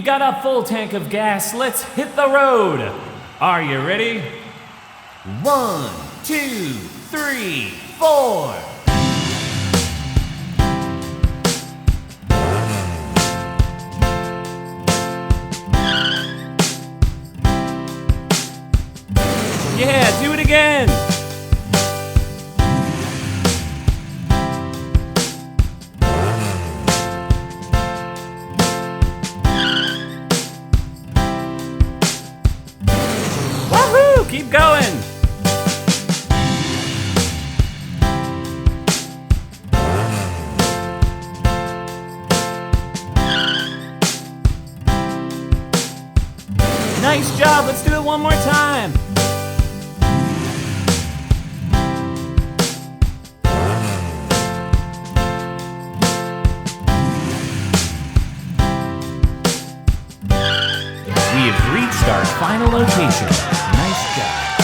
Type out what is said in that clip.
got a full tank of gas. Let's hit the road. Are you ready? 1, 2, 3, 4. Yeah, do it again. Woohoo! Keep going. Nice job. Let's do it one more time. We have reached our final location. Nice job.